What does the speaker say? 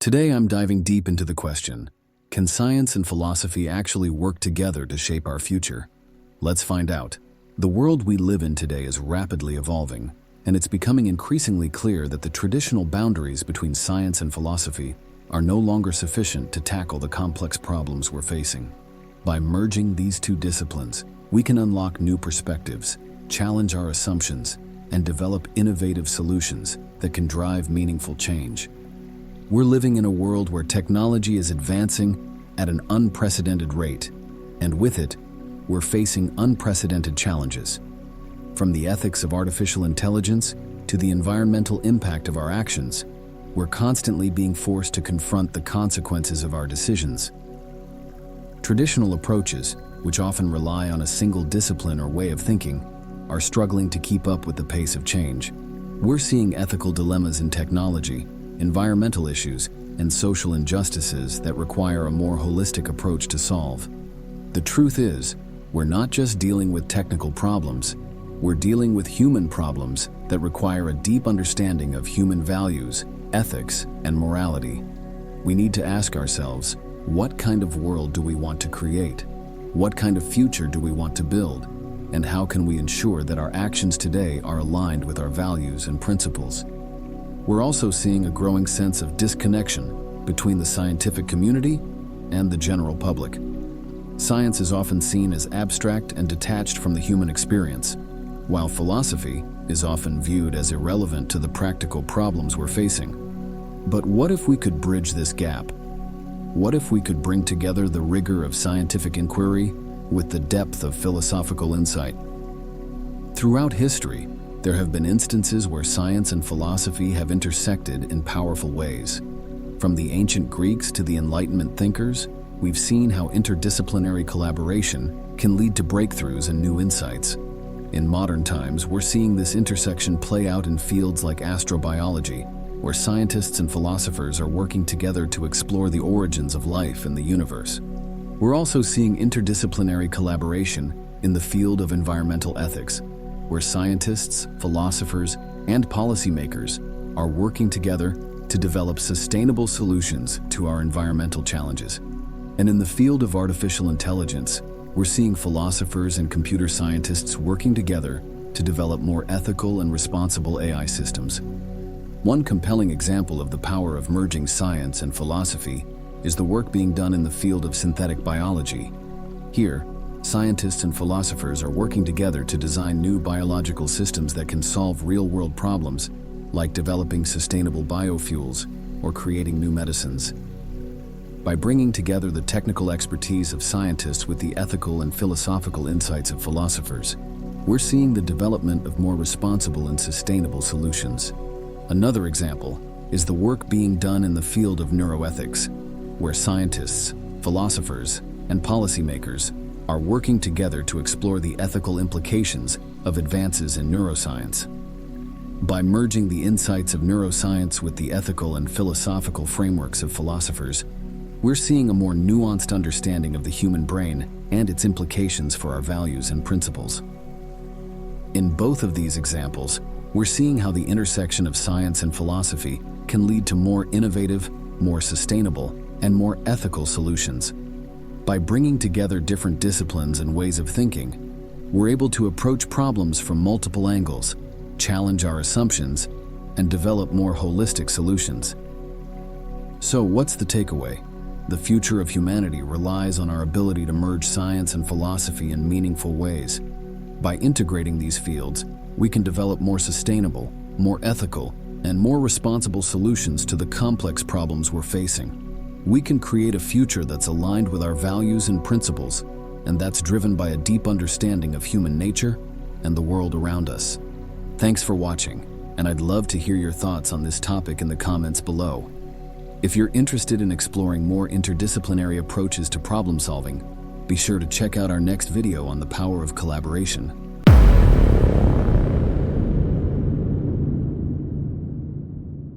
Today I'm diving deep into the question, can science and philosophy actually work together to shape our future? Let's find out. The world we live in today is rapidly evolving, and it's becoming increasingly clear that the traditional boundaries between science and philosophy are no longer sufficient to tackle the complex problems we're facing. By merging these two disciplines, we can unlock new perspectives, challenge our assumptions, and develop innovative solutions that can drive meaningful change. We're living in a world where technology is advancing at an unprecedented rate, and with it, we're facing unprecedented challenges. From the ethics of artificial intelligence to the environmental impact of our actions, we're constantly being forced to confront the consequences of our decisions. Traditional approaches, which often rely on a single discipline or way of thinking, are struggling to keep up with the pace of change. We're seeing ethical dilemmas in technology, environmental issues, and social injustices that require a more holistic approach to solve. The truth is, we're not just dealing with technical problems, we're dealing with human problems that require a deep understanding of human values, ethics, and morality. We need to ask ourselves, what kind of world do we want to create? What kind of future do we want to build? And how can we ensure that our actions today are aligned with our values and principles? We're also seeing a growing sense of disconnection between the scientific community and the general public. Science is often seen as abstract and detached from the human experience, while philosophy is often viewed as irrelevant to the practical problems we're facing. But what if we could bridge this gap? What if we could bring together the rigor of scientific inquiry with the depth of philosophical insight? Throughout history, there have been instances where science and philosophy have intersected in powerful ways. From the ancient Greeks to the Enlightenment thinkers, we've seen how interdisciplinary collaboration can lead to breakthroughs and new insights. In modern times, we're seeing this intersection play out in fields like astrobiology, where scientists and philosophers are working together to explore the origins of life and the universe. We're also seeing interdisciplinary collaboration in the field of environmental ethics, where scientists, philosophers, and policymakers are working together to develop sustainable solutions to our environmental challenges. And in the field of artificial intelligence, we're seeing philosophers and computer scientists working together to develop more ethical and responsible AI systems. One compelling example of the power of merging science and philosophy is the work being done in the field of synthetic biology. Here, scientists and philosophers are working together to design new biological systems that can solve real-world problems, like developing sustainable biofuels or creating new medicines. By bringing together the technical expertise of scientists with the ethical and philosophical insights of philosophers, we're seeing the development of more responsible and sustainable solutions. Another example is the work being done in the field of neuroethics, where scientists, philosophers, and policymakers are working together to explore the ethical implications of advances in neuroscience. By merging the insights of neuroscience with the ethical and philosophical frameworks of philosophers, we're seeing a more nuanced understanding of the human brain and its implications for our values and principles. In both of these examples, we're seeing how the intersection of science and philosophy can lead to more innovative, more sustainable, and more ethical solutions. By bringing together different disciplines and ways of thinking, we're able to approach problems from multiple angles, challenge our assumptions, and develop more holistic solutions. So what's the takeaway? The future of humanity relies on our ability to merge science and philosophy in meaningful ways. By integrating these fields, we can develop more sustainable, more ethical, and more responsible solutions to the complex problems we're facing. We can create a future that's aligned with our values and principles, and that's driven by a deep understanding of human nature and the world around us. Thanks for watching, and I'd love to hear your thoughts on this topic in the comments below. If you're interested in exploring more interdisciplinary approaches to problem solving, be sure to check out our next video on the power of collaboration.